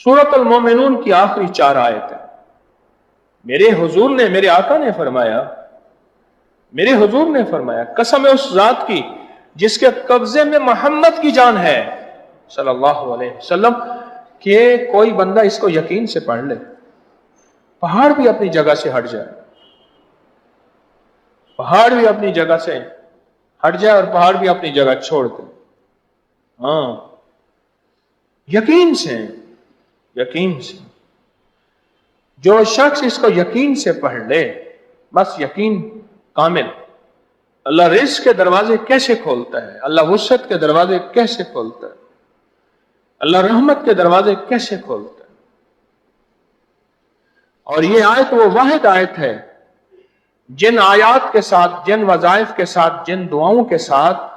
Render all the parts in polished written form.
सूरत अल-मोमिनून की आखिरी 4 आयतें। मेरे हुजूर ने, मेरे आका ने फरमाया, मेरे हुजूर ने फरमाया, कसम है उस जात की जिसके कब्जे में मोहम्मद की जान है सल्लल्लाहु अलैहि वसल्लम, कि कोई बंदा इसको यकीन से पढ़ ले, पहाड़ भी अपनी जगह से हट जाए, पहाड़ भी अपनी जगह से हट जाए और पहाड़ भी अपनी जगह छोड़ दे। हाँ, यकीन से, यकीन से जो शख्स इसको यकीन से पढ़ ले, बस यकीन कामिल। अल्लाह रिज़्क़ के दरवाजे कैसे खोलता है, अल्लाह वुसअत के दरवाजे कैसे खोलता है, अल्लाह रहमत के दरवाजे कैसे खोलता है। और ये आयत वो वाहिद आयत है जिन आयात के साथ, जिन वज़ाइफ के साथ, जिन दुआओं के साथ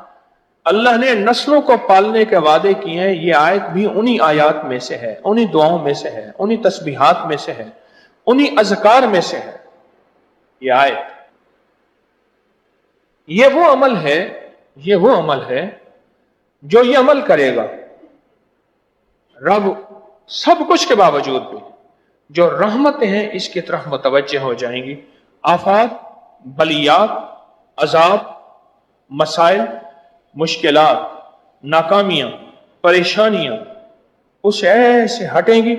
अल्लाह ने नस्लों को पालने के वादे किए हैं, ये आयत भी उन्हीं आयात में से है, उन्हीं दुआओं में से है, उन्हीं तस्बीहात में से है, उन्हीं अज़कार में से है। ये आयत, ये वो अमल है, ये वो अमल है जो ये अमल करेगा, रब सब कुछ के बावजूद भी जो रहमतें हैं इसकी तरफ मुतवज्जे हो जाएंगी। आफात, बलियात, अजाब, मसाइल, मुश्किलात, नाकामियां, परेशानियां उससे ऐसे हटेंगी,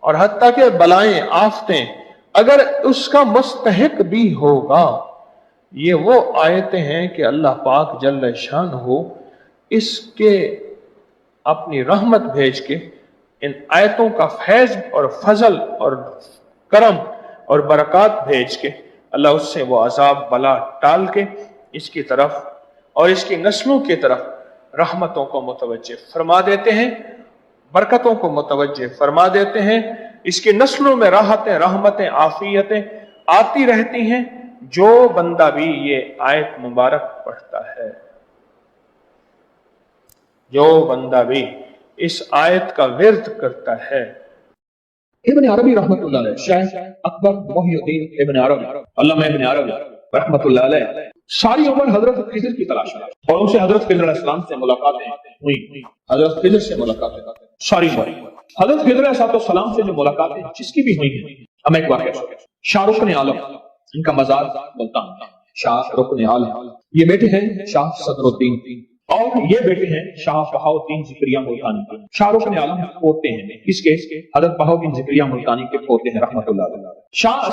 और हत्ता के बलाएं, आफतें अगर उसका मुस्तहिक भी होगा। ये वो आयतें हैं कि अल्लाह पाक जल्ल शान हो इसके अपनी रहमत भेज के, इन आयतों का फैज और फजल और करम और बरकत भेज के अल्लाह उससे वो अजाब बला टाल के इसकी तरफ और इसकी नस्लों की तरफ रहमतों को मुतवज्जे फरमा देते हैं, बरकतों को मुतवज्जे फरमा देते हैं। इसकी नस्लों में राहतें, रहमतें, आफियतें आती रहती हैं जो बंदा भी ये आयत मुबारक पढ़ता है, जो बंदा भी इस आयत का विर्द करता है। इब्न अरबी रहमतुल्लाह अलैह, शेख अकबर मुहिउद्दीन इब्न अरबी, अल्लामा इब्न अरबी रहमतुल्लाह अलैह सारी उम्र हजरत खिज़र की तलाश में, और उनसे हजरत खिज़र अलैहिस्सलाम से मुलाकातें हुई, हजरत खिज़र से मुलाकातें सारी उम्र। हजरत खिज़र अलैहिस्सलाम से जो मुलाकातें जिसकी भी हुई हैं, हम एक वाक़या, शाह रुकन आलम, इनका मज़ार मुल्तान, शाह रुकन आलम, ये बेटे हैं शाह सदरुद्दीन और ये बेटे हैं शाह बहाउद्दीन ज़िक्रिया मुल्तानी के। शाह रुकन आलम पोते हैं किसके? हजरत बहाउद्दीन ज़िक्रिया मुल्तानी के पोते हैं रहमतुल्लाह अलैह। शाह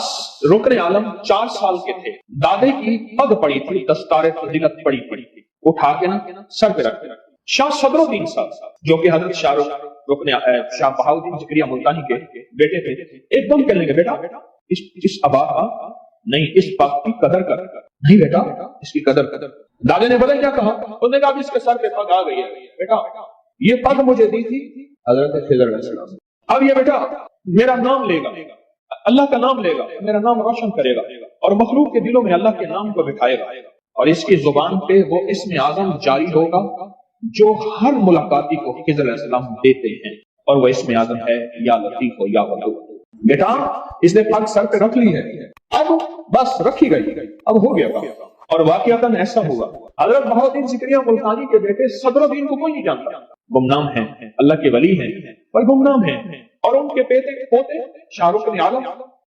रुकन आलम 4 साल के थे, दादे की पग पड़ी थी, दस्तारे फजीलत पड़ी थी, उठा के ना सर पे रख के। शाह सदरुद्दीन साहब जो कि हजरत शाह बहाउद्दीन ज़िक्रिया मुल्तानी के बेटे थे, एकदम कहने लगे, बेटा इस अबा का नहीं, इस पग की कदर कर, नहीं बेटा इसकी कदर कर। दादे ने पता क्या कहा? उसने कहा इसके सर पे पग आ गई है, बेटा ये पग मुझे दी थी हजरत खिज़र अलैहिस्सलाम, अब ये बेटा मेरा नाम लेगा, अल्लाह का नाम लेगा, मेरा नाम रोशन करेगा और मखलूक के दिलों में अल्लाह के नाम को बिठाएगा, और इसकी जुबान पे वो इस्म आज़म जारी होगा जो हर मुलाकाती को खिज़र अलैहिस्सलाम देते हैं, और वो इस्म आज़म है या लतीफ हो या वदूद। बेटा इसने पग सर पे रख ली है, अब बस रखी गई, अब हो गया काम। और वाकईतन ऐसा हुआ। हजरत बहाउद्दीन ज़िक्रिया मुल्तानी के बेटे सदरुद्दीन को कोई नहीं जानता, गुमनाम हैं, अल्लाह के वली हैं पर गुमनाम हैं, और उनके पोते शाहरुख आलम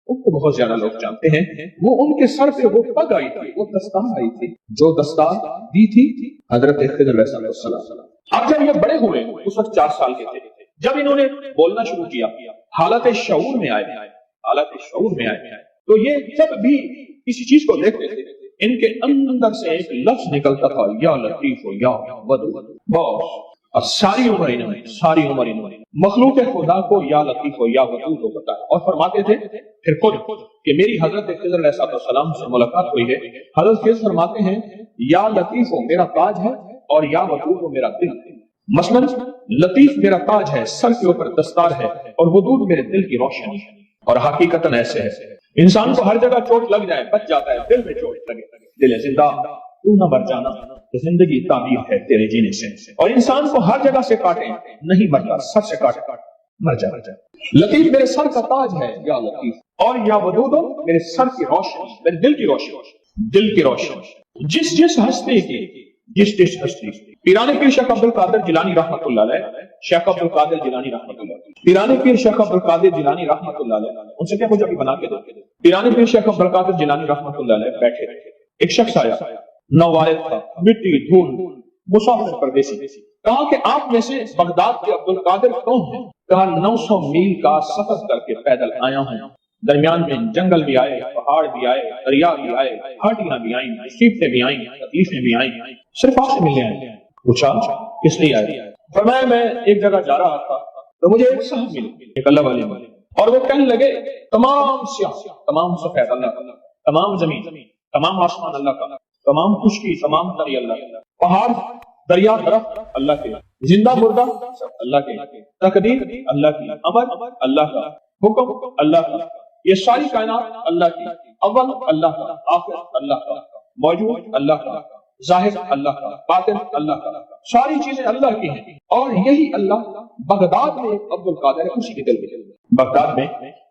उनको बहुत ज्यादा लोग जानते हैं। वो उनके सर पे वो पग आई थी, वो दस्तार आई थी, जो दस्तार दी थी हजरत खिज़र अलैहिस्सलाम। अब जब ये बड़े हुए, उस वक्त 4 साल के थे, जब इन्होंने बोलना शुरू किया, हालत शऊर में आए, हालत शऊर में आए, तो ये जब भी किसी चीज को देखते थे इनके अंदर से एक लफ्ज निकलता था, या लतीफ हो या वदूद। बस और सारी उम्र इन्होंने मखलूक खुदा को या लतीफ हो या वदूद को बताया, और फरमाते थे फिर खुद कि मेरी हजरत खिज़र अलैहिस्सलाम से मुलाकात हुई है। हजरत खिज़र फरमाते हैं, या लतीफ हो मेरा ताज है और या वदूद हो मेरा दिल है। मसलन लतीफ मेरा ताज है, सर के ऊपर दस्तार है, और वदूद मेरे दिल की रोशनी है। और हकीकतन ऐसे है, इंसान को हर जगह चोट लग जाए बच जाता है, दिल में चोट लगे, दिल जिंदा तू न मर जाना, तो जिंदगी ताबीर है तेरे जीने से। और इंसान को हर जगह से काटे नहीं मरता, सर से काटे मर जाए। लतीफ मेरे सर का ताज है या लतीफ, और या वदूद मेरे सर की रोशनी, मेरे दिल की रोशनी। जिस हस्ती की जिस हस्ती पीराने पीर शेख अब्दुल कादिर जिलानी रहमतुल्लाह अलैह, शेख अब्दुल कादिर जिलानी रहमतुल्लाह, پیرانے پیر شیخ عبد القادر جیلانی رحمۃ اللہ علیہ، ان سے کیا کچھ ابھی بنا کے دو. پیرانے پیر شیخ عبد القادر جیلانی رحمۃ اللہ علیہ بیٹھے، ایک شخص آیا، نووارد تھا، مٹی دھول مسافر پردیسی. کہا کہ آپ میں سے بغداد کے عبد القادر کون ہیں؟ کہا 900 میل کا سفر کر کے پیدل آیا ہوں، درمیان میں جنگل بھی آئے، پہاڑ بھی آئے، دریا بھی آئے، گھاٹیاں بھی آئیں، مصیبتیں بھی آئیں، تکلیفیں بھی آئیں، صرف آپ سے ملنے آئے. پوچھا کس لیے آئے؟ فرمایا میں ایک جگہ جا رہا تھا تو مجھے ایک صاحب ملے، ایک اللہ والے ملے، اور وہ کہنے لگے تمام سیاہ، تمام سفید اللہ کا، تمام زمین، تمام آسمان اللہ کا، تمام خشکی، تمام تری اللہ کا، پہاڑ دریا درخت اللہ کے، زندہ مردہ سب اللہ کے، تقدیر اللہ کی، امر اللہ کا، حکم اللہ کا، یہ ساری کائنات اللہ کی، اول اللہ کا، آخر اللہ کا، موجود اللہ کا، ظاہر اللہ کا، باطن اللہ کا، ساری چیزیں اللہ کی ہیں. اور یہی اللہ بغداد میں ایک عبد القادر ہے، اسی کے دل میں، بغداد میں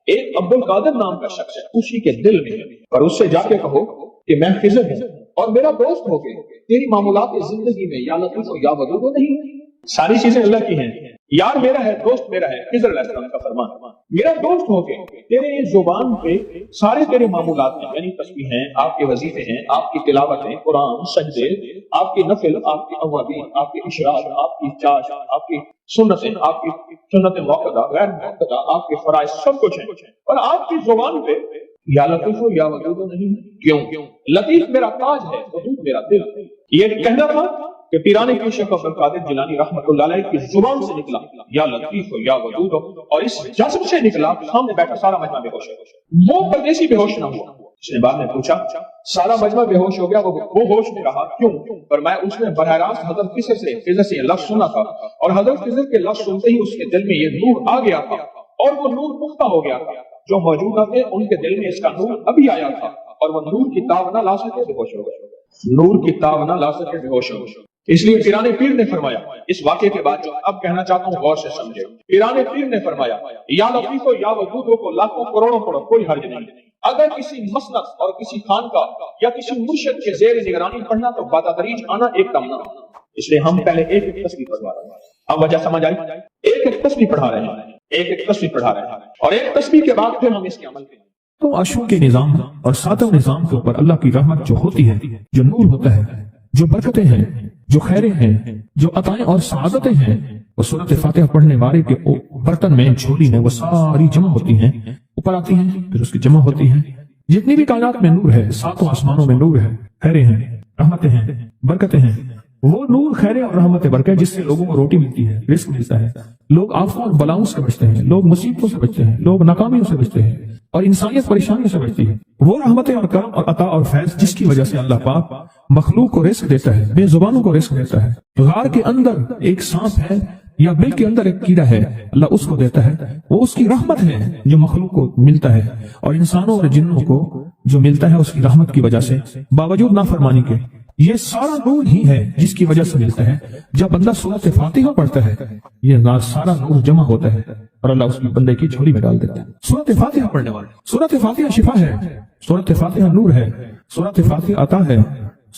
ایک عبد القادر نام کا شخص ہے، اسی کے دل میں ہے. اور اس سے جا کے کہو کہ میں خضر ہوں اور میرا دوست ہو کے تیری معمولات زندگی میں یا لطیف ہو یا ودود ہو نہیں، ساری چیزیں اللہ کی ہیں، یار میرا ہے، دوست میرا ہے. خضر علیہ السلام کا فرمان، میرا دوست ہو کے تیرے زبان پہ سارے تیرے معمولات ہیں، یعنی تسبیح ہیں، آپ کے وظیفے ہیں، آپ کی تلاوتیں، قرآن، سجدے، آپ کی نفل، آپ کی اوابین، آپ کے اشراق، آپ کی چاش، آپ کی سنتیں، آپ کی سنت موقدہ، غیر موقدہ، آپ کے فرائض، سب کچھ ہیں. اور آپ کی زبان پہ یا لطیف ہو یا ودود ہو نہیں. کیوں؟ لطیف میرا تاج ہے، ودود میرا دل. یہ کہنا تھا کہ پیرانے کی شیخ عبد القادر جیلانی رحمۃ اللہ علیہ کی زبان سے نکلا یا لطیف ہو یا ودود ہو، اور اس جذب سے نکلا. سامنے بیٹھا سارا مجمع بے ہوش ہے، وہ پردیسی بے ہوش نہ ہوا. اس نے بعد میں پوچھا سارا مجمع بے ہوش ہو گیا، وہ ہوش میں رہا کیوں؟ فرمایا اس نے براہ راست حضرت خضر سے لفظ سنا تھا، اور حضرت خضر کے لفظ سنتے ہی اس کے دل میں یہ نور آ گیا تھا، اور وہ نور پختہ ہو گیا تھا. جو موجودہ تھے ان کے دل میں اس کا نور ابھی آیا تھا، اور وہ نور کی تاب نہ لا سکے، بے ہوش ہو گئے. نور کی تاب نہ لا سکے، بے ہوش ہو گئے. اس لیے پیرانے پیر نے فرمایا، اس واقعے کے بعد جو اب کہنا چاہتا ہوں غور سے سمجھے. پیرانے پیر نے فرمایا یا لطیف ہو یا ودود ہو کو لاکھوں کروڑوں پڑھو، کوئی حرج نہیں. اگر کسی مسند اور کسی خانقاہ یا کسی مرشد کے زیر نگرانی پڑھنا تو باتدریج آنا ایک کم نہ. اس لیے ہم پہلے ایک ایک تصویر پڑھوا رہے ہیں. اب وجہ سمجھ آئی؟ ایک ایک تصویر پڑھا رہے ہیں، ایک ایک تصویر پڑھا رہے ہیں، اور ایک تصویر کے بعد پھر ہم اس کے عمل کریں. تو عشروں کے نظام اور ساتوں نظام کے اوپر اللہ کی رحمت جو ہوتی ہے، جو نور ہوتا ہے، جو برکتیں ہیں، جو خیریں ہیں، جو عطائیں اور سعادتیں ہیں، وہ سورۃ فاتحہ پڑھنے والے کے برتن میں، جھولی میں وہ ساری جمع ہوتی ہیں، اوپر آتی ہیں، پھر اس کی جمع ہوتی ہیں. جتنی بھی کائنات میں نور ہے، ساتوں آسمانوں میں نور ہے، خیریں ہیں، رحمتیں ہیں، برکتیں ہیں. وہ نور، خیریں اور رحمت برکت جس سے لوگوں کو روٹی ملتی ہے، رزق ملتا ہے، لوگ آفتوں اور بلاؤں سے بچتے ہیں، لوگ مصیبتوں سے بچتے ہیں، لوگ ناکامیوں سے بچتے ہیں، اور انسانیت پریشانیوں سے بچتی ہے. وہ رحمتیں اور کرم اور عطا اور فیض جس کی وجہ سے اللہ پاک مخلوق کو رزق دیتا ہے، بے زبانوں کو رزق دیتا ہے. غار کے اندر ایک سانپ ہے یا بل کے اندر ایک کیڑا ہے، اللہ اس کو دیتا ہے. وہ اس کی رحمت ہے جو مخلوق کو ملتا ہے، اور انسانوں اور جنوں کو جو ملتا ہے اس کی رحمت کی وجہ سے، باوجود نافرمانی کے. یہ سارا نور ہی ہے جس کی وجہ سے ملتا ہے. جب بندہ سورۃ فاتحہ پڑھتا ہے، یہ سارا نور جمع ہوتا ہے اور اللہ اس کی بندے کی جھولی میں ڈال دیتا ہے. سورۃ فاتحہ پڑھنے والے، سورۃ فاتحہ شفا ہے، سورۃ فاتحہ نور ہے، سورۃ فاتحہ عطا ہے،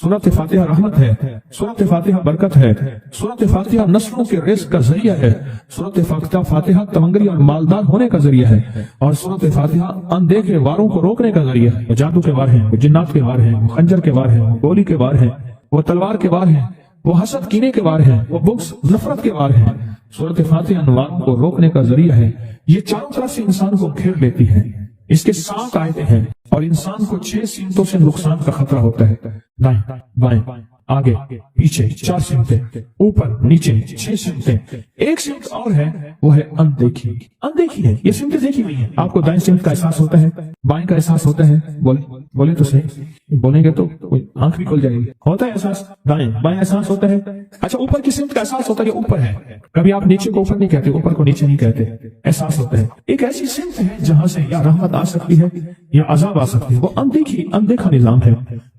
سورۃ فاتحہ رحمت ہے، سورۃ فاتحہ برکت ہے، سورۃ فاتحہ نسلوں کے رزق کا ذریعہ ہے، سورۃ فاتحہ تمنگری اور مالدار ہونے کا ذریعہ ہے، اور سورۃ فاتحہ اندیکھے واروں کو روکنے کا ذریعہ ہے. وہ جادو کے وار ہیں، وہ جنات کے وار ہیں، وہ خنجر کے وار ہیں، وہ گولی کے وار ہیں، وہ تلوار کے وار ہیں، وہ حسد کینے کے وار ہیں، وہ بغض نفرت کے وار ہیں. سورۃ فاتحہ انوار کو روکنے کا ذریعہ ہے. یہ چاروں طرف سے انسان کو گھیر لیتی ہے. اس کے 7 آیتیں ہیں، اور انسان کو 6 سمتوں سے نقصان کا خطرہ ہوتا ہے. دائیں بائیں آگے پیچھے 4 سمتیں، اوپر نیچے 6 سمتیں. ایک سمت اور ہے، وہ ہے اندیکھی. اندیکھی ہے، یہ سمتیں دیکھی ہوئی ہیں. آپ کو دائیں سمت کا احساس ہوتا ہے، بائیں کا احساس ہوتا ہے. بولے تو صحیح، بولیں گے تو آنکھ بھی کھل جائے گی. ہوتا ہے احساس، دائیں بائیں احساس ہوتا ہے. اچھا، اوپر کی سمت کا احساس ہوتا ہے کہ اوپر ہے. کبھی آپ نیچے کو اوپر نہیں کہتے، اوپر کو نیچے نہیں کہتے. احساس ہوتا ہے ایک ایسی سمت ہے جہاں سے یا رحمت آ سکتی ہے یا عذاب آ سکتی ہے. وہ اندیکھا نظام ہے.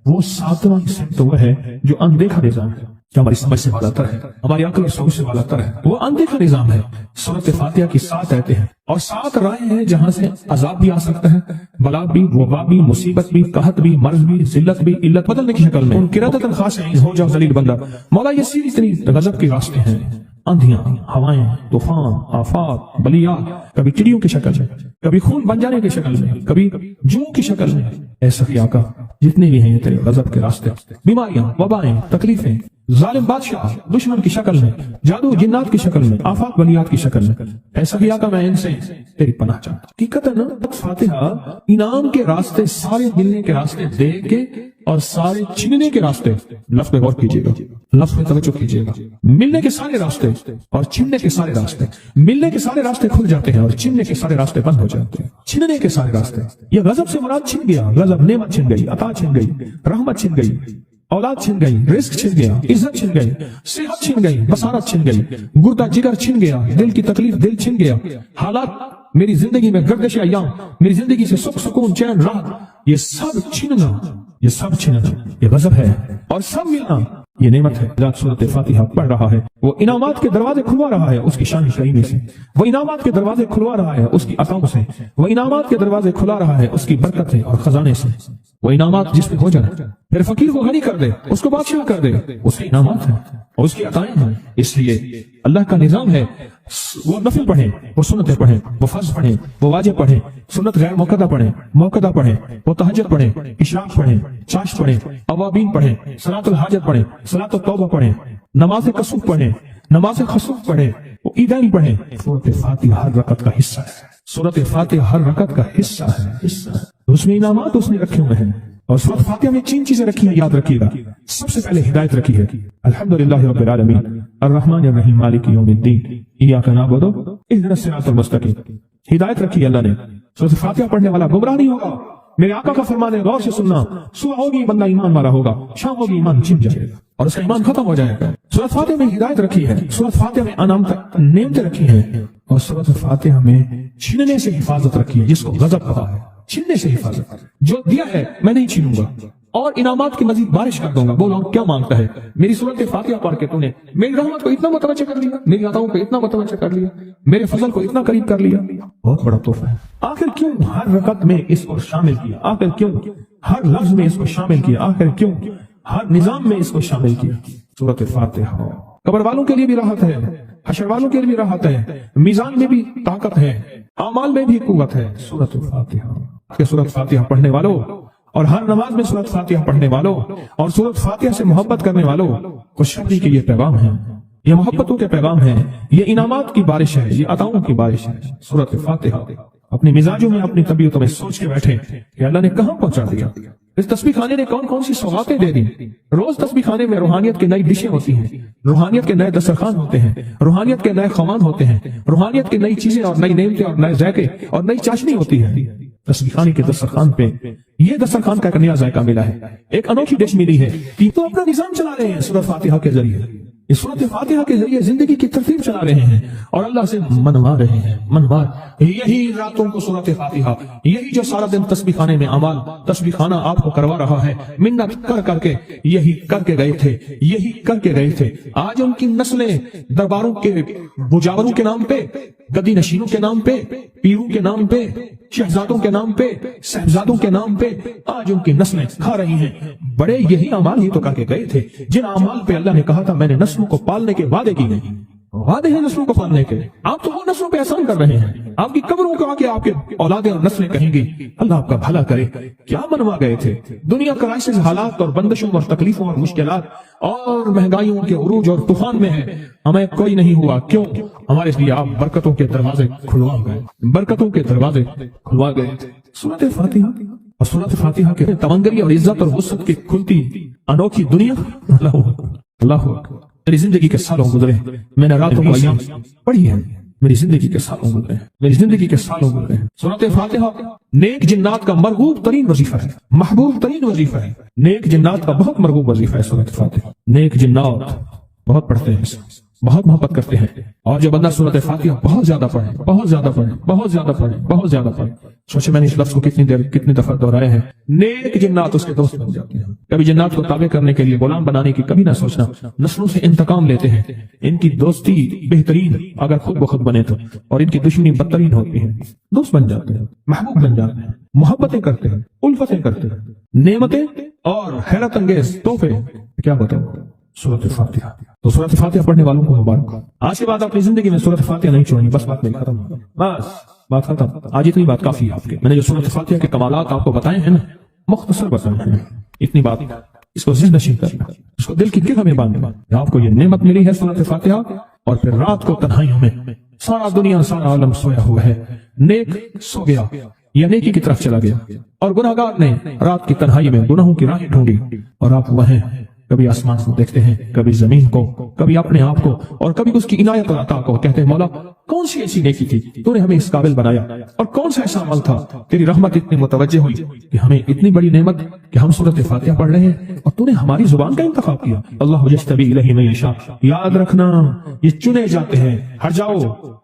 وہ 7واں سمت وہ ہے جو اندیکھا نظام ہے، جو ہماری سمجھ سے بالاتر ہے، ہماری عقل اور سوچ سے بالاتر ہے. وہ اندیکھا نظام ہے. سورۃ فاتحہ کی 7 آیتیں ہیں اور 7 رائے ہیں جہاں سے عذاب بھی آ سکتا ہے، بلا بھی، وبا بھی، مصیبت بھی، قحط بھی، مرض بھی، ذلت بھی، علت بدلنے کی شکل میں. ان قرادۃ خاص ہو جاؤ ذلیل بندہ. مولا یہ سیدھی اتنی غضب کے راستے ہیں. आंधियां, हवाएं, तूफान, आफात, बलियात, कभी चिड़ियों की शक्ल में, कभी खून बन जाने की शक्ल में, कभी जू की शक्ल में। ऐसा ही आका जितने भी हैं ये तेरे गजब के रास्ते, बीमारियां, वबाएं, तकलीफें, जालिम बादशाह दुश्मन की शक्ल में, जादू जिन्नात की शक्ल में, आफात बलियात की शक्ल में, ऐसा ही आका मैं इनसे तेरी पनाह चाहता। हकीकतन फातिहा इनाम के रास्ते, सारे मिलने के रास्ते दे के और सारे छीनने के रास्ते, लफ्ज़ पे गौर कीजिएगा, लफ्ज़ पे तवज्जो कीजिएगा। मिलने के सारे रास्ते और छीनने के सारे रास्ते, मिलने के सारे रास्ते खुल जाते हैं और छीनने के सारे रास्ते बंद हो जाते हैं। छीनने के सारे रास्ते, ये गजब से मुराद छिन गया, गजब नेमत छिन गई, अता छिन गई, रहमत छिन गई, औलाद छिन गई, रिस्क छिन गया, इज्जत छिन गई, सेहत छिन गई, बसारत छिन गई, गुर्दा जिगर छिन गया, दिल की तकलीफ दिल छिन गया, हालात मेरी जिंदगी में गर्दिश अय्याम, मेरी जिंदगी से सुख सुकून चैन राहत, ये सब छीनना, ये सब छीनना, ये गजब है और सब मिलना ये नेमत है। रात सूरत फातिहा पढ़ रहा है, वो इनामात के दरवाजे खुलवा रहा है उसकी शान करीमी से, वो इनामात के दरवाजे खुलवा रहा है उसकी अताओं से, वो इनामात के दरवाजे खुला रहा है उसकी बरकत से और खजाने से। वो इनामात जिस पे हो जाए, फिर फकीर को गनी कर दे, उसको बादशाह कर दे, उसके इनामात है और उसकी अताएं हैं। इसलिए अल्लाह का निजाम है, वो नफिल पढ़े, वो सुन्नतें पढ़े, वो फर्ज पढ़े, वो वाजिब पढ़े, सुन्नत गैर मौकदा पढ़े, मौकदा पढ़े, वो तहज्जुद पढ़े, इशराक पढ़े, चाश पढ़े, अवाबीन पढ़े, सलातुल हाजत पढ़े, सलातुल तौबा पढ़े, नमाज कसूफ पढ़े, नमाज खसूफ पढ़े, वो ईदैन पढ़े। सूरत फातिहा हर रकत का हिस्सा है, सूरत फातिहा हर रकत का हिस्सा है। उसमें इनामात उसने रखे हुए हैं और सूरत फातिहा में 3 चीजें रखी हैं, याद रखिएगा। सबसे पहले हिदायत रखी है, अल्हम्दुलिल्लाहि रब्बिल आलमीन अर्रहमानिर रहीम मालिकि यौमिद्दीन इय्याका नअबुदु इहदिनस सिरातल मुस्तकीम। हिदायत रखी है अल्लाह ने। सूरत फातिहा पढ़ने वाला गुमराह नहीं होगा। मेरे आका का फरमान है, गौर से सुनना, सुबह होगी बंदा ईमान वाला होगा, शाम होगी ईमान छिप जाएगा और उसका ईमान खत्म हो जाएगा। सूरत फातिहा में हिदायत रखी है, सूरत फातिहा में अनाम तक नेमतें रखी है और सूरत फातिहा में छीनने से हिफाजत रखी है, जिसको गजब कहा है, छीनने से हिफाजत। जो दिया है मैं नहीं छीनूंगा और इनामात की मजीद बारिश कर दूंगा। बोलो क्या मांगता है? मेरी सूरत फातिहा पढ़ के तूने मेरी रहमत को इतना मुतवज्जो कर लिया, मेरी अताओं को इतना मुतवज्जो कर लिया, मेरे फजल को इतना करीब कर लिया, बहुत बड़ा तोहफा है। आखिर क्यों हर रकत में इसको शामिल किया? आखिर क्यों हर लफ्ज में इसको शामिल किया? आखिर क्यों हर निजाम में इसको शामिल किया? सूरत फातिहा कब्र वालों के लिए भी राहत है, हशर वालों के लिए भी राहत है, मीजान में भी ताकत है, अमाल में भी कुव्वत है। सूरत फातिहा, सूरत फातिहा पढ़ने वालों और हर नमाज में सूरत फातिहा पढ़ने वालों और सूरत फातिहा से मोहब्बत करने वालों को शक्ति के ये पैगाम है, ये मोहब्बतों के पैगाम है, ये इनामात की बारिश है, ये अताओं की बारिश है। सूरत फातिहा अपने मिजाजों में, अपनी तबीयतों में सोच के बैठे कि अल्लाह ने कहां पहुंचा दिया। इस तस्बीह खाने ने कौन कौन सी सौगातें दे दी। रोज तस्बीह खाने में रूहानियत की नई डिशें होती हैं, रूहानियत के नए दस्तरखान होते हैं, रूहानियत के नए खमान होते हैं, रूहानियत की नई चीजें और नई नेमतें और नए जायके और नई चाशनी होती है। तस्बीह खाने के दस्तरखान पे ये दस्तरखान का एक नया जायका मिला है, एक अनोखी डिश मिली है कि तो अपना निजाम चला रहे हैं सूरत फातिहा के जरिए। इस सूरत फातिहा के जरिए जिंदगी की तरतीब चला रहे हैं और अल्लाह से मनवा रहे हैं, मनवा। यही रातों को सूरत फातिहा, यही जो सारा दिन तस्बीह खाने में अमाल तस्बीह खाना आपको करवा रहा है, मिन्नत कर करके यही करके गए थे, यही करके गए थे। आज उनकी नस्लें दरबारों के बुजावरों के नाम पे, गद्दी नशीनों के नाम पे, पीरों के नाम पे, शहजादों के नाम पे, साहबजादों के नाम पे आज उनकी नस्लें खा रही हैं। बड़े यही अमाल ही तो करके गए थे, जिन अमाल पे अल्लाह ने कहा था मैंने नस्लों को पालने के वादे की नहीं, वादे हैं नस्लों को पालने के। आप तो वो नस्लों पे एहसान कर रहे हैं, आपकी कब्रों को आके आपके औलादें और नस्लें कहेंगी अल्लाह आपका भला करे। क्या बनवा गए थे? दुनिया क्राइसिस हालात और बंदिशों और तकलीफों और मुश्किलात और महंगाइयों के उरूज और तूफान में है, हमें कोई नहीं हुआ। क्यों? हमारे लिए आप बरकतों के दरवाजे खुलवा गए, बरकतों के दरवाजे खुलवा गए। सूरत फातिहा और सूरत फातिहा के तमंगरी और इज्जत और वुसअत की खुलती अनोखी दुनिया। अल्लाह मेरी जिंदगी के सालों गुजरे, मैंने रातों को अय्याम पढ़ी है, मेरी जिंदगी के सालों गुजरे, मेरी जिंदगी के सालों गुजरे। सूरत फातिहा नेक जिन्नात का मरगूब तरीन वजीफा है, महबूब तरीन वजीफा है। नेक जिन्नात का बहुत मरगूब वजीफा है सूरत फातिहा। नेक जिन्नात बहुत पढ़ते हैं, बहुत मोहब्बत करते हैं और जो बंदा सूरत फातिहा बहुत ज्यादा पढ़े, बहुत ज्यादा पढ़े, बहुत ज्यादा पढ़े, बहुत ज्यादा पढ़े, सोचे मैंने इस लफ्ज को कितनी देर कितनी दफा दोहराया है, नेक जिन्नात उसके दोस्त बन जाते हैं। कभी जिन्नात को ताबे करने के लिए, गुलाम बनाने की कभी ना सोचना, नस्लों से इंतकाम लेते हैं। इनकी दोस्ती बेहतरीन अगर खुद ब खुद बने तो, और इनकी दुश्मनी बदतरीन होती है। दोस्त बन जाते हैं, महबूब बन जाते हैं, मोहब्बतें करते हैं, उल्फतें करते हैं, नेमतें और हैरत अंगेज तोहफे क्या बताओ। सूरत फातिहा। तो सूरत फातिहा पढ़ने वालों को मुबारक। आज के बाद अपनी जिंदगी में सूरत फातिहा नहीं छोड़नी, बस बात मेरी खत्म, बस बात खत्म। आज इतनी बात काफी है आपके। मैंने जो सूरत फातिहा के कमालात आपको बताए हैं ना, मुख्तसर बताए हैं, इतनी बात, इसको ज़िंदगी करना, इसको दिल की गहरे में बांधना। आपको ये नेमत मिली है सूरत फातिहा, और फिर रात को तन्हाइयों में सारा दुनिया सारा आलम सोया हुआ है, नेक सो गया या नेकी की तरफ चला गया, और गुनाहगार ने रात की तन्हाई में गुनाहों की राहें ढूंढी, और आप वह कभी आसमान को देखते हैं, कभी जमीन को, कभी अपने आप को, और कभी उसकी इनायत और अता को। कहते हैं मौला कौन सी ऐसी नेकी थी तूने हमें इस काबिल बनाया, और कौन सा ऐसा अमल था तेरी रहमत इतनी मुतवज्जे हुई कि हमें इतनी बड़ी नेमत कि हम सूरत फातिहा पढ़ रहे हैं और तूने हमारी जुबान का इंतखाब किया। अल्लाह यज्तबी इलैहि मन यशा, याद रखना ये चुने जाते हैं, हट जाओ,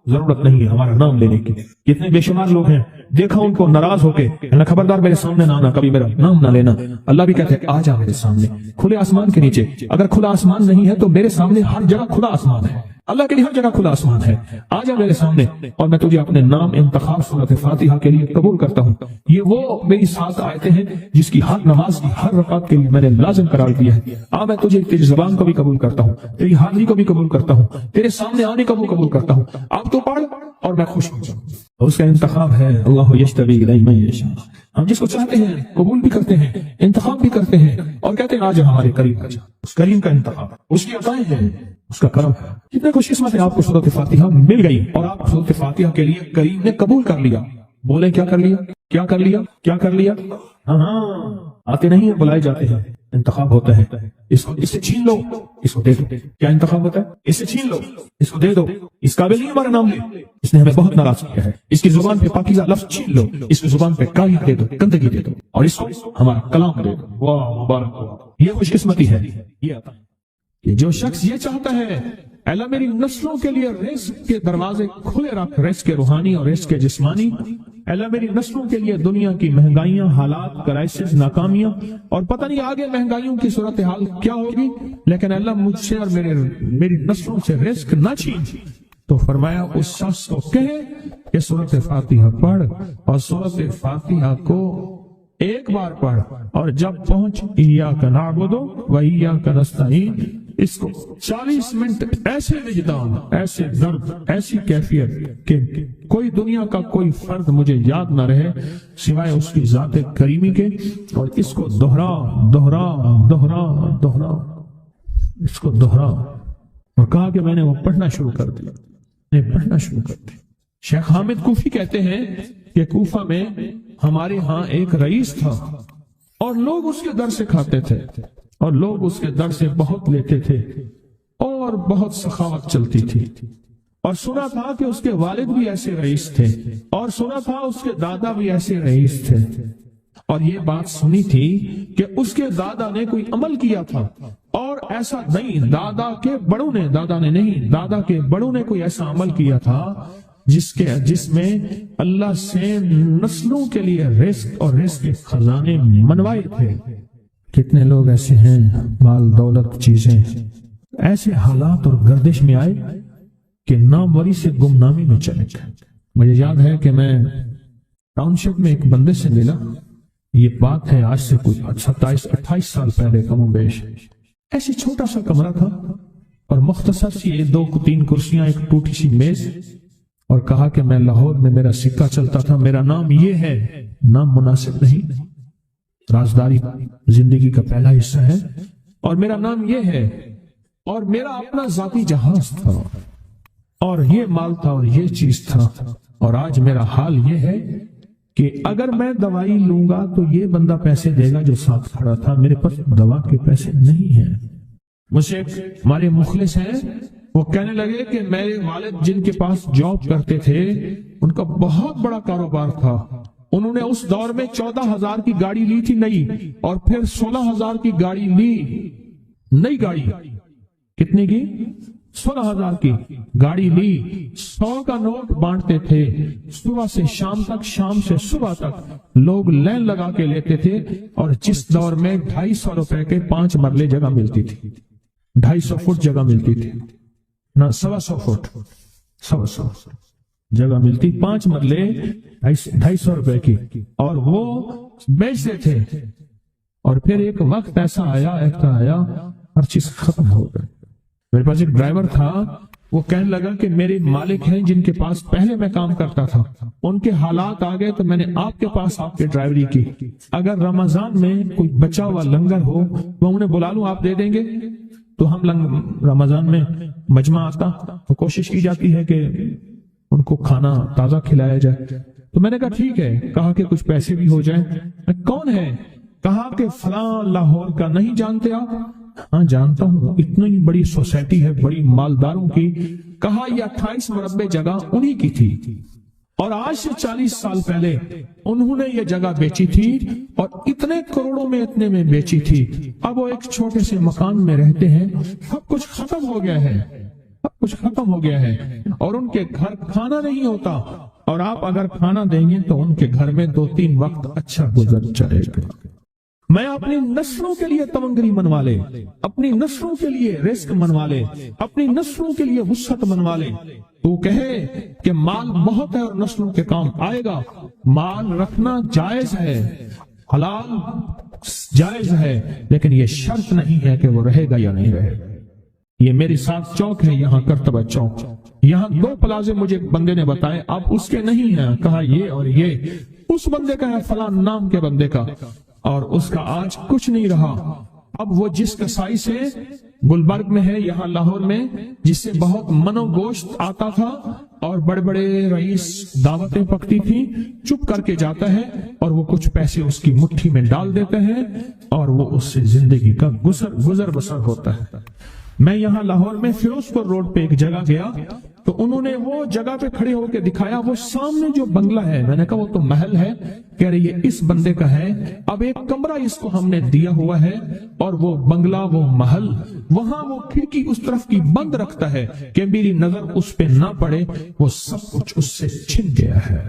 जरूरत नहीं है हमारा नाम लेने की। कितने बेशुमार लोग हैं, देखा उनको नाराज होके, खबरदार मेरे सामने ना आना, कभी मेरा नाम ना लेना। अल्लाह भी कहते हैं आ जा मेरे सामने, खुले आसमान के नीचे। अगर खुला आसमान नहीं है तो मेरे सामने हर जगह खुला आसमान है, अल्लाह के लिए हर जगह खुला आसमान है। आ जा मेरे सामने और मैं तुझे अपने नाम इंतखाब सूरत फातिहा के लिए कबूल करता हूँ। ये वो मेरी 7 आयतें हैं जिसकी हर नमाज की हर रकात के लिए मैंने लाजिम करार दिया है। मैं तुझे तेरी जुबान को भी कबूल करता हूँ, तेरी हाजिरी को भी कबूल करता हूँ, तेरे सामने आने को भी कबूल करता हूँ। आप तो पढ़ और मैं खुश हो जाऊँ। उसका इंतखाब है अल्लाह यज्तबी इलैहि मन यशा। हम जिसको चाहते हैं कबूल भी करते हैं, इंतखाब भी करते हैं, और कहते हैं आज हमारे करीब आ जा। उस करीम का इंतखाब, उसकी अताएं हैं, उसका करम है। कितने खुशकिस्मत है आपको सूरत फातिहा मिल गई और आप सूरत फातिहा के लिए करीम ने कबूल कर लिया। बोले क्या कर लिया, क्या कर लिया, क्या कर लिया? हाँ, आते नहीं है, बुलाए जाते हैं। इंतखाब होता है, इसको इससे छीन लो, इसको दे दो। क्या इंतखाब होता है? इससे छीन लो, इसको दे दो। इस काबिल नहीं हमारा नाम ले, इसने हमें बहुत नाराज किया है। इसकी जुबान पे पाकीज़ा लफ्ज़ छीन लो, इसकी जुबान पे गालियां दे दो, गंदगी दे दो, और इसको हमारा कलाम दे दो। वाह मुबारक हो, ये खुशकिस्मती है। ये आता है कि जो शख्स ये चाहता है अल्लाह मेरी नस्लों के लिए रिज़्क के दरवाजे खुले रख, रिज़्क के रूहानी और रिज़्क के जिस्मानी। अल्लाह मेरी नस्लों के लिए दुनिया की महंगाइयां, हालात, क्राइसिस, नाकामियां, और पता नहीं आगे महंगाइयों की सूरत हाल क्या होगी, लेकिन अल्लाह मुझसे और मेरी नस्लों से रिज़्क न छीन। तो फरमाया उस शख्स को कहे कि सूरत फातिहा पढ़, और सूरत फातिहा को एक बार पढ़, और जब पहुंच इय्याका नअबुदु व इय्याका नस्तईन, इसको 40 मिनट ऐसे विजदान, ऐसे दर्द, ऐसी कैफियत कि कोई दुनिया का कोई फर्द मुझे याद ना रहे सिवाय उसकी जाते करीमी के, और इसको दोहरा दोहरा दोहरा दोहरा, इसको दोहरा। और कहा कि मैंने वो पढ़ना शुरू कर दिया, पढ़ना शुरू कर दिया। शेख हामिद कूफी कहते हैं कि कूफा में हमारे यहाँ एक रईस था, और लोग उसके दर से खाते थे, और लोग उसके दर से बहुत लेते थे, और बहुत सखावत चलती थी। और सुना था कि उसके वालिद भी ऐसे रईस थे, और सुना था उसके दादा भी ऐसे रईस थे। और ये बात सुनी थी कि उसके दादा ने कोई अमल किया था, और ऐसा नहीं, दादा के बड़ों ने कोई ऐसा अमल किया था जिसमें अल्लाह से नस्लों के लिए रिज़्क और रिज़्क के खजाने मनवाए थे। कितने लोग ऐसे हैं, माल दौलत चीजें, ऐसे हालात और गर्दिश में आए कि नामवरी से गुमनामी में चले गए। मुझे याद है कि मैं टाउनशिप में एक बंदे से मिला, ये बात है आज से कुछ 27-28 साल पहले कमोबेश। ऐसे छोटा सा कमरा था और मुख्तसर सी 2-3 कुर्सियां, एक टूटी सी मेज, और कहा कि मैं लाहौर में मेरा सिक्का चलता था, मेरा नाम ये है। नाम मुनासिब नहीं, राजदारी जिंदगी का पहला हिस्सा है, और मेरा नाम ये है, और मेरा अपना जाती जहाज था, और ये माल था, और ये चीज था। और आज मेरा हाल ये है कि अगर मैं दवाई लूंगा तो ये बंदा पैसे देगा जो साथ खड़ा था, मेरे पास दवा के पैसे नहीं है। मुझसे हमारे मुखलिस हैं, वो कहने लगे कि मेरे वालिद जिनके पास जॉब करते थे उनका बहुत बड़ा कारोबार था। उन्होंने उस दौर में 14,000 की गाड़ी ली थी नई, और फिर 16,000 की गाड़ी ली, नई गाड़ी। कितने की? 16,000 की गाड़ी ली। 100 का नोट बांटते थे, सुबह से शाम तक, शाम से सुबह तक लोग लाइन लगा के लेते थे। और जिस दौर में 250 रुपए के 5 मरले जगह मिलती थी, 250 फुट जगह मिलती थी ना, 125 फुट, 125 जगह मिलती, 5 मरले 250 रुपए की, और वो बेचते थे। और फिर एक वक्त ऐसा आया ہر چیز ختم ہو گئی. میرے پاس ایک ڈرائیور تھا, وہ کہنے لگا کہ میرے مالک ہیں جن کے پاس پہلے میں کام کرتا تھا, ان کے حالات آ گئے تو میں نے آپ کے پاس آپ کی ڈرائیوری کی. اگر رمضان میں کوئی بچا ہوا لنگر ہو وہ انہیں بلا لوں, آپ دے دیں گے؟ تو ہم رمضان میں مجمع آتا تو کوشش کی جاتی ہے کہ ان کو کھانا تازہ کھلایا جائے. تو میں نے کہا ٹھیک ہے. کہا کہ کچھ پیسے بھی ہو جائیں. کون ہے؟ کہا کہ فلاں لاہور کا. نہیں جانتے آپ؟ ہاں جانتا ہوں, اتنی بڑی سوسائٹی ہے بڑی مالداروں کی. کہا یہ 28 مربع جگہ انہی کی تھی, اور آج سے 40 سال پہلے انہوں نے یہ جگہ بیچی تھی اور اتنے کروڑوں میں اتنے میں بیچی تھی. اب وہ ایک چھوٹے سے مکان میں رہتے ہیں. سب کچھ ختم ہو گیا ہے, سب کچھ ختم ہو گیا ہے, اور ان کے گھر کھانا نہیں ہوتا. اور آپ اگر کھانا دیں گے تو ان کے گھر میں 2-3 وقت اچھا گزر چلے گا. میں اپنی نسلوں کے لیے تمنگری منوا لے, اپنی نسلوں کے لیے رزق منوا لے, اپنی نسلوں کے لیے وسعت منوا لے. تو کہے کہ مال بہت ہے اور نسلوں کے کام آئے گا. مال رکھنا جائز ہے, حلال جائز ہے, لیکن یہ شرط نہیں ہے کہ وہ رہے گا یا نہیں رہے گا. یہ میری ساتھ چوک ہے یہاں کرتبہ چوک, یہاں 2 پلازے مجھے بندے نے بتائے, آپ اس کے نہیں ہیں. کہا یہ اور یہ اس بندے کا ہے, فلاں نام کے بندے کا, اور اس کا آج کچھ نہیں رہا. اب وہ جس کسائی سے گلبرگ میں ہے یہاں لاہور میں, جس سے بہت منو گوشت آتا تھا اور بڑے بڑے رئیس دعوتیں پکتی تھی, چپ کر کے جاتا ہے اور وہ کچھ پیسے اس کی مٹھی میں ڈال دیتے ہیں اور وہ اس سے زندگی کا گزر بسر ہوتا ہے. میں یہاں لاہور میں فیروز پور روڈ پہ ایک جگہ گیا تو انہوں نے وہ جگہ پہ کھڑے ہو کے دکھایا, وہ سامنے جو بنگلہ ہے. میں نے کہا وہ تو محل ہے. کہہ رہے یہ اس بندے کا ہے. اب ایک کمرہ اس کو ہم نے دیا ہوا ہے اور وہ بنگلہ وہ محل, وہاں وہ کھڑکی اس طرف کی بند رکھتا ہے کہ میری نظر اس پہ نہ پڑے. وہ سب کچھ اس سے چھن گیا ہے.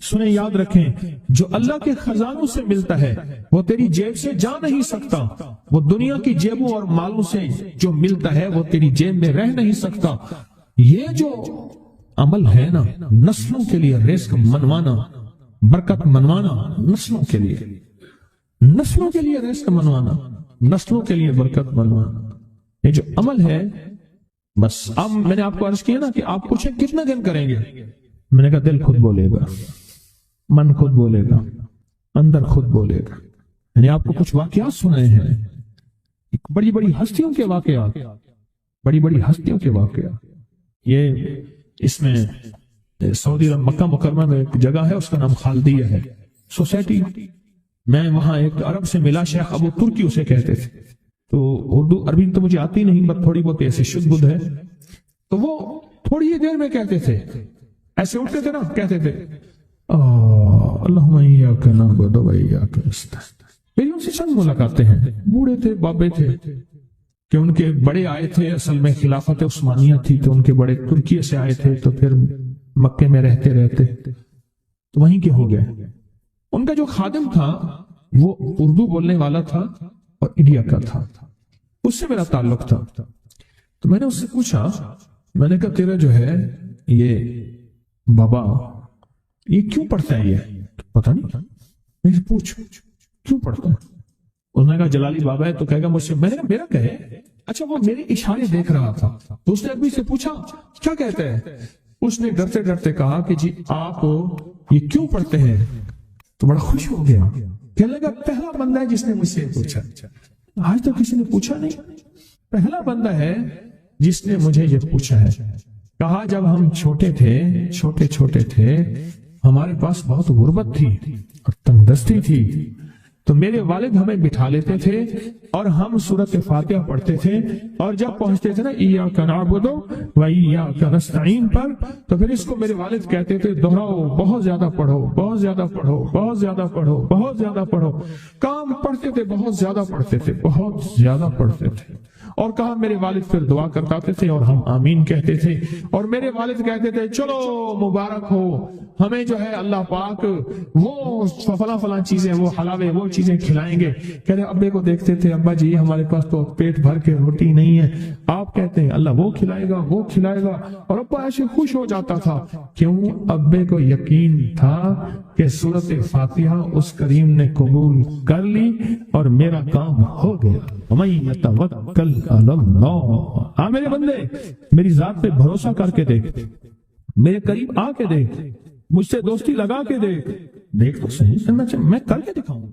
سنیں, یاد رکھیں, جو اللہ کے خزانوں سے ملتا ہے وہ تیری جیب سے جا نہیں سکتا. وہ دنیا کی جیبوں اور مالوں سے جو ملتا ہے وہ تیری جیب میں رہ نہیں سکتا. یہ جو عمل ہے نا, نسلوں کے لیے رزق منوانا, برکت منوانا, نسلوں کے لیے, نسلوں کے لیے رزق منوانا, نسلوں کے لیے برکت منوانا, یہ جو عمل ہے, بس اب میں نے آپ کو عرض کیا نا کہ آپ پوچھیں کتنے دن کریں گے. میں نے کہا دل خود بولے گا, من خود بولے گا, اندر خود بولے گا. میں نے آپ کو کچھ واقعات سنائے ہیں, بڑی بڑی ہستیوں کے واقعات, بڑی بڑی ہستیوں کے واقعات. یہ اس میں سعودی عرب مکہ مکرمہ میں ایک جگہ ہے, اس کا نام خالدیہ ہے سوسائٹی. میں وہاں ایک عرب سے ملا, شیخ ابو ترکی اسے کہتے تھے. تو اردو عربی تو مجھے آتی نہیں, بس تھوڑی بہت ایسے شد بدھ ہے. تو وہ تھوڑی ہی دیر میں کہتے تھے, ایسے اٹھتے تھے نا, کہتے تھے اللہم ایاک نعبد و ایاک نستعین. میری ان سے چند ملاقاتیں ہیں. بوڑھے تھے, بابے تھے, کہ ان کے بڑے آئے تھے, اصل میں خلافت عثمانیہ تھی تو ان کے بڑے ترکیہ سے آئے تھے, تو پھر مکے میں رہتے تو وہیں کے ہو گئے. ان کا جو خادم تھا وہ اردو بولنے والا تھا اور انڈیا کا تھا, اس سے میرا تعلق تھا. تو میں نے اس سے پوچھا, میں نے کہا تیرا جو ہے یہ بابا یہ کیوں پڑھتا ہے؟ یہ پتہ نہیں, میں پوچھ کیوں پڑھتا ہے؟ اس نے کہا جلالی بابا ہے تو کہے گا مجھ سے. میں نے کہا میرا کہے. اچھا, وہ میرے اشارے دیکھ رہا تھا. تو اس نے ابھی سے پوچھا کیا کہتے ہیں؟ اس نے ڈرتے ڈرتے کہا کہ جی آپ یہ کیوں پڑھتے ہیں؟ تو بڑا خوش ہو گیا, کہنے لگا پہلا بندہ ہے جس نے مجھ سے پوچھا, آج تو کسی نے پوچھا نہیں, پہلا بندہ ہے جس نے مجھے یہ پوچھا ہے. کہا جب ہم چھوٹے تھے ہمارے پاس بہت غربت تھی اور تنگ دستی تھی, تو میرے والد ہمیں بٹھا لیتے تھے اور ہم سورۃ فاتحہ پڑھتے تھے, اور جب پہنچتے تھے نا ایاک نعبد و ایاک نستعین پر, تو پھر اس کو میرے والد کہتے تھے دہراؤ, بہت زیادہ پڑھو, بہت زیادہ پڑھو, بہت زیادہ پڑھو, بہت زیادہ پڑھو. کام پڑھتے تھے, بہت زیادہ پڑھتے تھے, بہت زیادہ پڑھتے تھے. اور کہا میرے والد پھر دعا کرتے تھے اور ہم آمین کہتے تھے, اور میرے والد کہتے تھے چلو مبارک ہو, ہمیں جو ہے اللہ پاک وہ فلاں چیزیں, وہ حلاوے, وہ چیزیں کھلائیں گے. کہہ رہے ابے کو دیکھتے تھے, ابا جی ہمارے پاس تو پیٹ بھر کے روٹی نہیں ہے, آپ کہتے ہیں اللہ وہ کھلائے گا, وہ کھلائے گا. اور ابا ایسے خوش ہو جاتا تھا. کیوں؟ ابے کو یقین تھا کہ سورت فاتحہ اس کریم نے قبول کر لی اور میرا کام ہو گیا. وَمَن يَتَوَكَّلْ عَلَى اللَّهِ. ہاں میرے بندے میری ذات پہ بھروسہ کر کے دیکھ, میرے قریب آ کے دیکھ, مجھ سے دوستی لگا کے دیکھ تو صحیح, میں کر کے دکھاؤں.